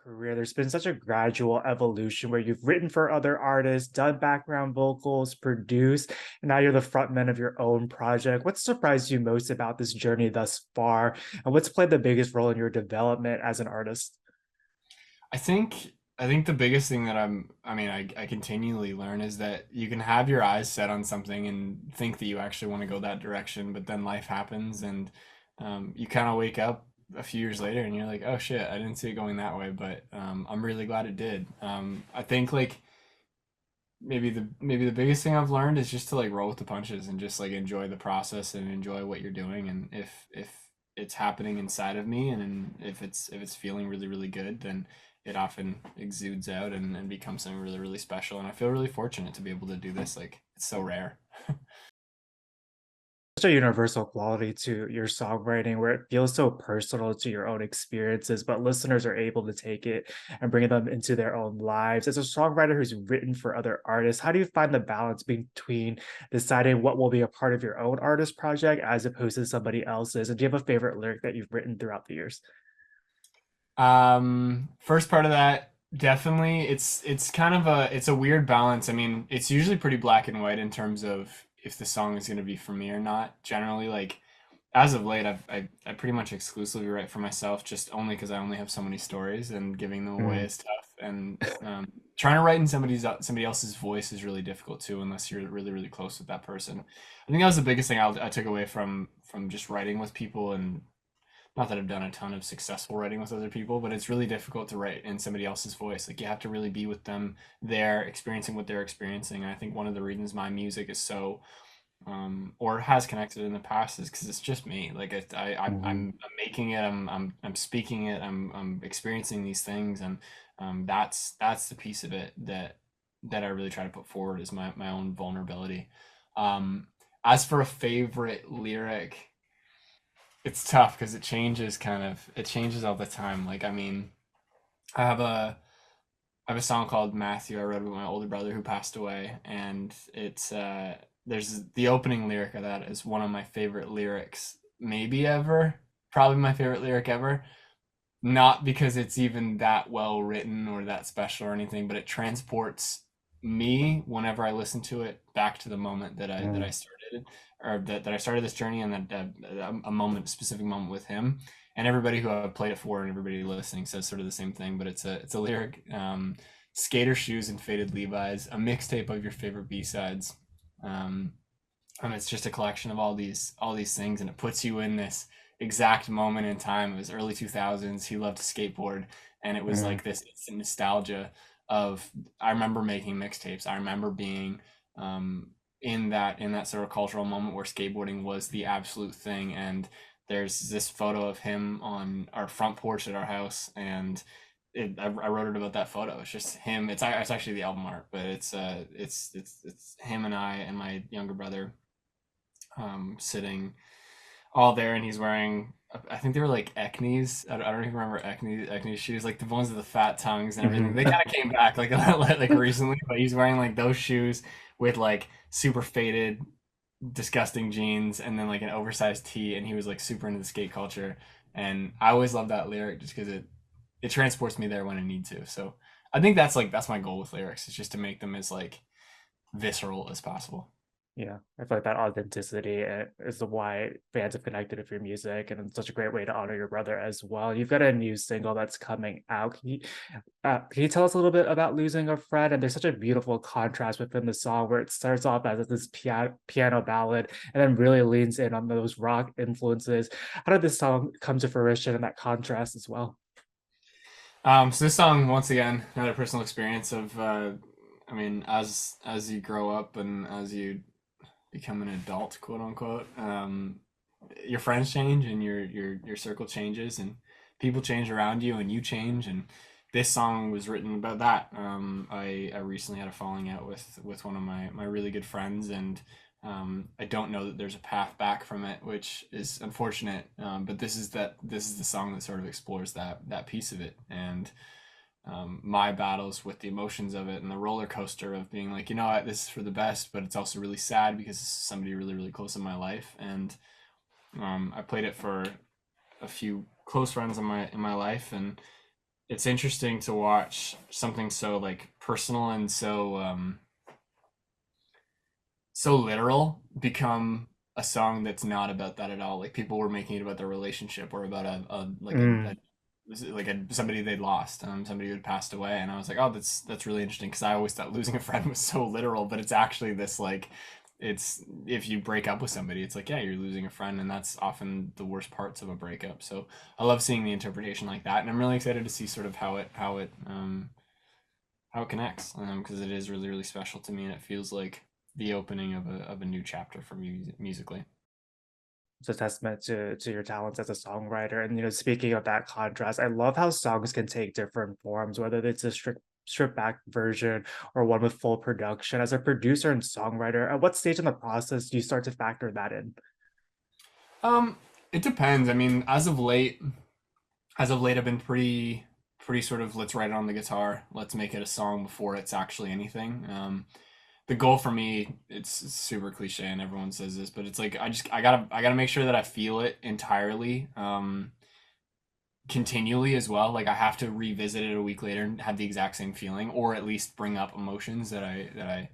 career, there's been such a gradual evolution where you've written for other artists, done background vocals, produced, and now you're the frontman of your own project. What surprised you most about this journey thus far? And what's played the biggest role in your development as an artist? I think I think the biggest thing that I continually learn is that you can have your eyes set on something and think that you actually want to go that direction, but then life happens and you kind of wake up a few years later and you're like, oh shit, I didn't see it going that way, but I'm really glad it did. I think like maybe the biggest thing I've learned is just to like roll with the punches and just like enjoy the process and enjoy what you're doing. And if it's happening inside of me and if it's feeling really really good, then it often exudes out and becomes something really really special. And I feel really fortunate to be able to do this. Like it's so rare. Such a universal quality to your songwriting where it feels so personal to your own experiences, but listeners are able to take it and bring them into their own lives. As a songwriter who's written for other artists, how do you find the balance between deciding what will be a part of your own artist project as opposed to somebody else's? And do you have a favorite lyric that you've written throughout the years? First part of that, definitely it's kind of it's a weird balance. I mean, it's usually pretty black and white in terms of if the song is going to be for me or not. Generally, like as of late, I pretty much exclusively write for myself, just only because I only have so many stories, and giving them away Mm. is tough. And trying to write in somebody else's voice is really difficult too, unless you're really really close with that person. I think that was the biggest thing I took away from just writing with people, and not that I've done a ton of successful writing with other people, but it's really difficult to write in somebody else's voice. Like you have to really be with them there, experiencing what they're experiencing. And I think one of the reasons my music is so or has connected in the past is because it's just me. Like I'm making it, I'm speaking it, I'm experiencing these things, and that's the piece of it that I really try to put forward is my own vulnerability. Um, as for a favorite lyric, it's tough because it changes all the time. Like I mean, I have a I have a song called Matthew I wrote with my older brother who passed away, and it's there's the opening lyric of that is one of my favorite lyrics maybe ever, probably my favorite lyric ever. Not because it's even that well written or that special or anything, but it transports me whenever I listen to it back to the moment that I Mm. started or that I started this journey and that a moment, specific moment with him. And everybody who I've played it for and everybody listening says sort of the same thing, but it's a lyric. Skater shoes and faded Levi's, a mixtape of your favorite B-sides. Um, and it's just a collection of all these things, and it puts you in this exact moment in time. It was early 2000s. He loved to skateboard, and it was Mm. like this instant nostalgia of I remember making mixtapes. I remember being in that sort of cultural moment where skateboarding was the absolute thing. And there's this photo of him on our front porch at our house, and I wrote it about that photo. It's just him. It's actually the album art, but it's him and I and my younger brother sitting all there, and he's wearing. I think they were like Ecnies. I don't even remember Ecnies shoes, like the ones with the fat tongues and everything. Mhm. They kind of came back like recently, but he's wearing like those shoes with like super faded, disgusting jeans, and then like an oversized tee, and he was like super into the skate culture. And I always love that lyric just because it transports me there when I need to. So I think that's my goal with lyrics is just to make them as like visceral as possible. Yeah, I feel like that authenticity is the why fans have connected with your music, and it's such a great way to honor your brother as well. You've got a new single that's coming out. Can you tell us a little bit about Losing a Friend? And there's such a beautiful contrast within the song where it starts off as this piano ballad and then really leans in on those rock influences. How did this song come to fruition and that contrast as well? So this song, once again, another personal experience of, I mean, as you grow up and as you become an adult, quote unquote, your friends change and your circle changes and people change around you and you change. And this song was written about that. I recently had a falling out with one of my really good friends, and I don't know that there's a path back from it, which is unfortunate. But this is the song that sort of explores that piece of it, and my battles with the emotions of it and the roller coaster of being like, you know what, this is for the best, but it's also really sad because this is somebody really really close in my life. And I played it for a few close friends in my life, and it's interesting to watch something so like personal and so literal become a song that's not about that at all. Like people were making it about their relationship or about Mm. somebody they'd lost, somebody who had passed away, and I was like, oh, that's really interesting because I always thought losing a friend was so literal, but it's actually this like, it's if you break up with somebody, it's like yeah, you're losing a friend, and that's often the worst parts of a breakup. So I love seeing the interpretation like that, and I'm really excited to see sort of how it connects because it is really really special to me, and it feels like the opening of a new chapter for me musically. It's a testament to your talents as a songwriter. And speaking of that contrast, I love how songs can take different forms, whether it's a stripped back version or one with full production. As a producer and songwriter, at what stage in the process do you start to factor that in? Um, it depends. I mean, as of late, I've been pretty sort of let's write it on the guitar, let's make it a song before it's actually anything. The goal for me, it's super cliche and everyone says this, but it's like I gotta make sure that I feel it entirely. Continually as well. Like I have to revisit it a week later and have the exact same feeling, or at least bring up emotions that I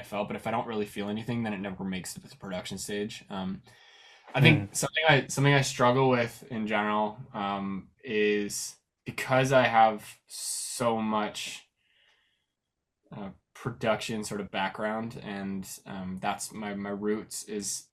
felt. But if I don't really feel anything, then it never makes it to the production stage. I think Mm, something I struggle with in general is because I have so much production sort of background, and that's my roots is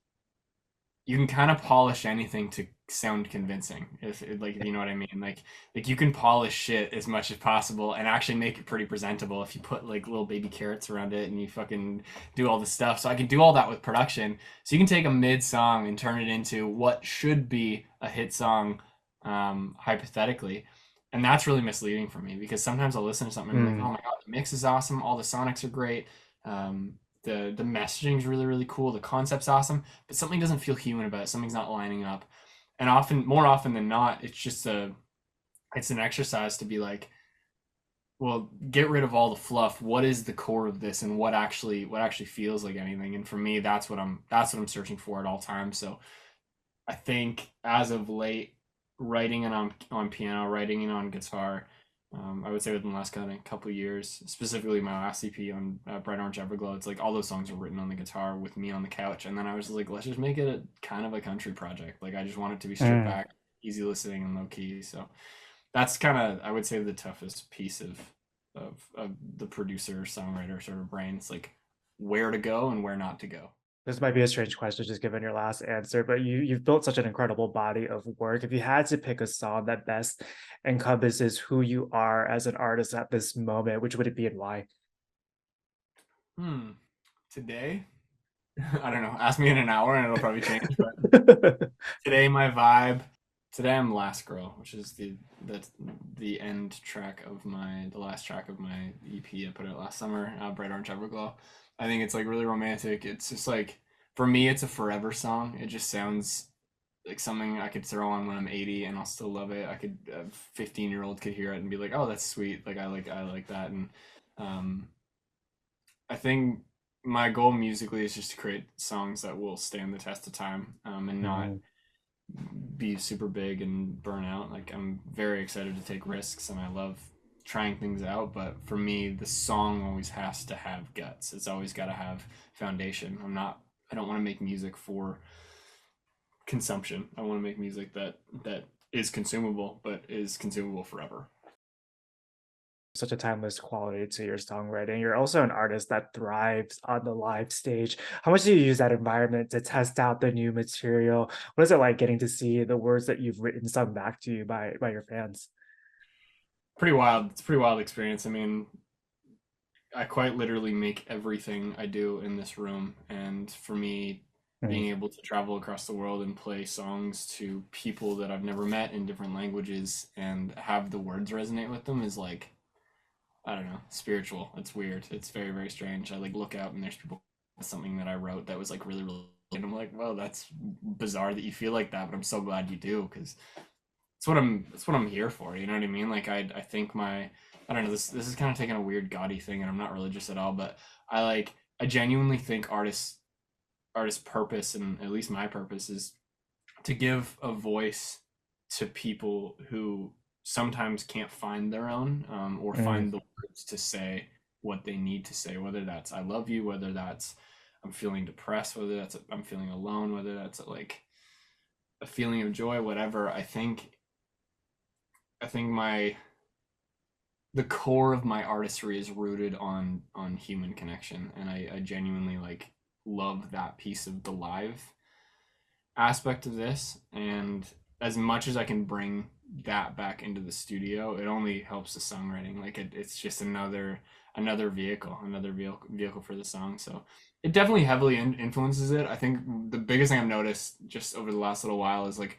you can kind of polish anything to sound convincing if you know what I mean, like you can polish shit as much as possible and actually make it pretty presentable if you put like little baby carrots around it and you fucking do all the stuff. So I can do all that with production, so you can take a mid song and turn it into what should be a hit song, hypothetically. And that's really misleading for me because sometimes I'll listen to something and be like, oh mm, my god, the mix is awesome, all the sonics are great, um, the messaging is really really cool, the concept's awesome, but something doesn't feel human about it. Something's not lining up. And more often than not, it's an exercise to be like, well, get rid of all the fluff. What is the core of this, and what actually feels like anything? And for me, that's what I'm searching for at all times. So I think as of late, writing it on piano, writing it on guitar. I would say within the last kind of couple of years, specifically my last EP on Bright Orange Everglow, it's like all those songs were written on the guitar with me on the couch, and then I was like, let's just make it a kind of a country project. Like I just want it to be stripped mm. back, easy listening, and low key. So that's kind of I would say the toughest piece of the producer songwriter sort of brain. It's like where to go and where not to go. This might be a strange question just given your last answer, but you've built such an incredible body of work. If you had to pick a song that best encompasses who you are as an artist at this moment, which would it be and why? Hmm. Today, I don't know. Ask me in an hour and it'll probably change. But today, my vibe. Today, I'm Last Girl, which is the the end track of the last track of my EP I put out last summer. Bright Orange Everglow. I think it's like really romantic. It's just like for me, it's a forever song. It just sounds like something I could throw on when I'm 80 and I'll still love it. I could a 15-year-old could hear it and be like, "Oh, that's sweet." Like I like that. And um I think my goal musically is just to create songs that will stand the test of time, and not Mhm. be super big and burn out. Like I'm very excited to take risks and I love trying things out, but for me the song always has to have guts. It's always got to have foundation. I don't want to make music for consumption. I want to make music that is consumable but is consumable forever. Such a timeless quality to your songwriting. You're also an artist that thrives on the live stage. How much do you use that environment to test out the new material? What is it like getting to see the words that you've written sung back to you by your fans? Pretty wild. It's a pretty wild experience. I mean, I quite literally make everything I do in this room. And for me, Mm, being able to travel across the world and play songs to people that I've never met in different languages and have the words resonate with them is like, I don't know, spiritual. It's weird. It's very, very strange. I like look out and there's people with something that I wrote that was like really, really, and I'm like, well, that's bizarre that you feel like that, but I'm so glad you do because that's what I'm here for. You know what I mean? Like I think I don't know, this is kind of taking a weird gaudy thing and I'm not religious at all, but I genuinely think artists purpose, and at least my purpose is to give a voice to people who sometimes can't find their own, or Mm, find the words to say what they need to say, whether that's I love you, whether that's I'm feeling depressed, whether that's I'm feeling alone, whether that's like a feeling of joy, whatever. I think my the core of my artistry is rooted on human connection, and I genuinely like love that piece of the live aspect of this. And as much as I can bring that back into the studio, it only helps the songwriting. Like it's just another vehicle for the song. So it definitely heavily influences it. I think the biggest thing I've noticed just over the last little while is like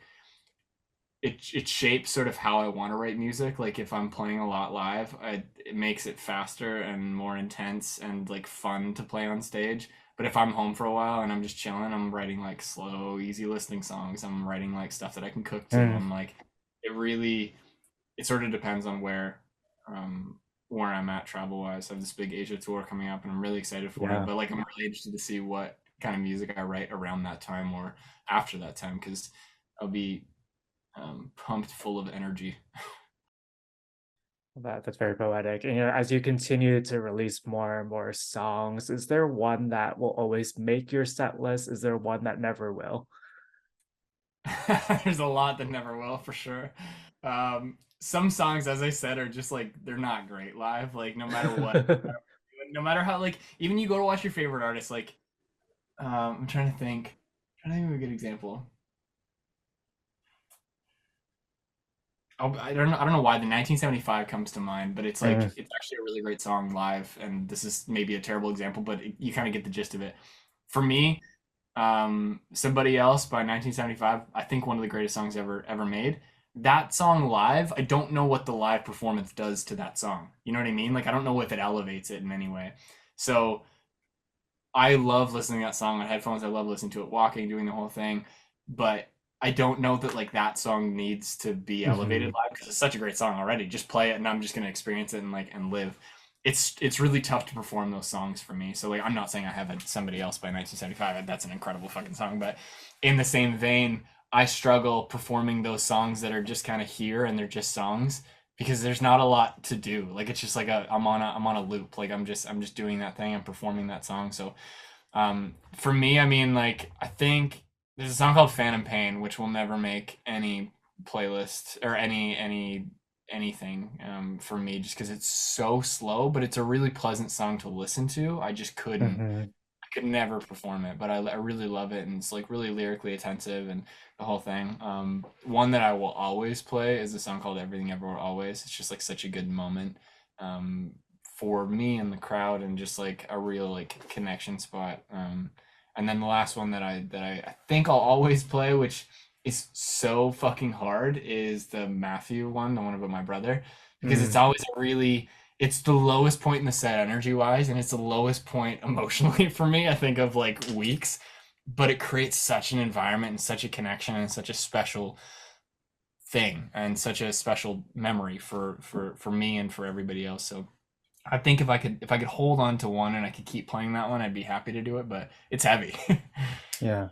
it shapes sort of how I want to write music. Like if I'm playing a lot live, it makes it faster and more intense and like fun to play on stage. But if I'm home for a while and I'm just chilling, I'm writing like slow, easy listening songs. I'm writing like stuff that I can cook to. mm, I'm like, it sort of depends on where I'm at travel wise. I have this big Asia tour coming up and I'm really excited for it. yeah. But like I'm really interested to see what kind of music I write around that time or after that time because I'll be pumped full of energy. That's very poetic. And, as you continue to release more and more songs, is there one that will always make your set list? Is there one that never will? There's a lot that never will for sure. Some songs, as I said, are just like they're not great live. Like no matter what, no matter how like even you go to watch your favorite artist. Like I'm trying to think. I'm trying to think of a good example. I don't know why the 1975 comes to mind, but it's Mm, like it's actually a really great song live, and this is maybe a terrible example, but you kind of get the gist of it. For me, Somebody Else by 1975, I think one of the greatest songs ever made. That song live, I don't know what the live performance does to that song. You know what I mean? Like I don't know if it elevates it in any way. So I love listening to that song on headphones. I love listening to it walking, doing the whole thing. But I don't know that like that song needs to be elevated mhm, live because it's such a great song already. Just play it and I'm just gonna experience it and like and live. It's really tough to perform those songs for me. So like I'm not saying I haven't Somebody Else by 1975. That's an incredible fucking song, but in the same vein, I struggle performing those songs that are just kind of here and they're just songs because there's not a lot to do. Like it's just like I'm on a loop. Like I'm just doing that thing. I'm performing that song. So for me, I mean, like I think there's a song called Phantom Pain, which will never make any playlist or anything for me, just because it's so slow. But it's a really pleasant song to listen to. mhm, I could never perform it, but I really love it, and it's like really lyrically attentive and the whole thing. One that I will always play is a song called Everything Everywhere Always. It's just like such a good moment um, for me and the crowd, and just like a real like connection spot. And then the last one that I think I'll always play, which is so fucking hard, is the Matthew one, the one about my brother, because it's mm, always a really it's the lowest point in the set energy wise, and it's the lowest point emotionally for me, I think, of like weeks. But it creates such an environment and such a connection and such a special thing and such a special memory for me and for everybody else. So I think if I could hold on to one and I could keep playing that one, I'd be happy to do it, but it's heavy. yeah.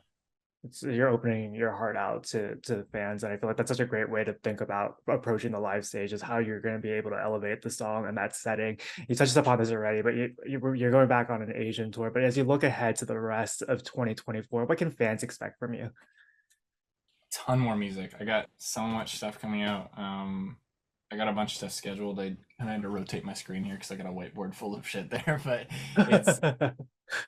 You're opening your heart out to the fans, and I feel like that's such a great way to think about approaching the live stage is how you're going to be able to elevate the song in that setting. You touched upon this already, but you're going back on an Asian tour. But as you look ahead to the rest of 2024, what can fans expect from you? Ton more music. I got so much stuff coming out. I got a bunch of stuff scheduled. I had to rotate my screen here because I got a whiteboard full of shit there, but it's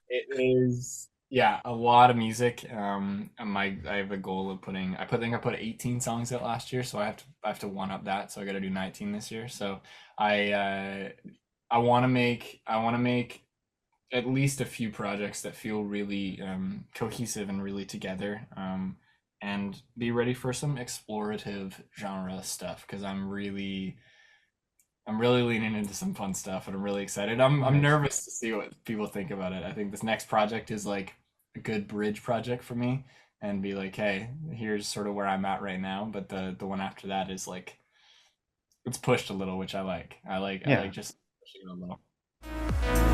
it is yeah, a lot of music. I have a goal of think I put 18 songs out last year, so I have to one up that. So I got to do 19 this year. So I uh, I want to make at least a few projects that feel really cohesive and really together. And be ready for some explorative genre stuff because I'm really leaning into some fun stuff and I'm really excited. I'm Nice. nervous to see what people think about it. I think this next project is like a good bridge project for me and be like, hey, here's sort of where I'm at right now. But the one after that is like it's pushed a little, which I like. I like Yeah. just pushing it a little.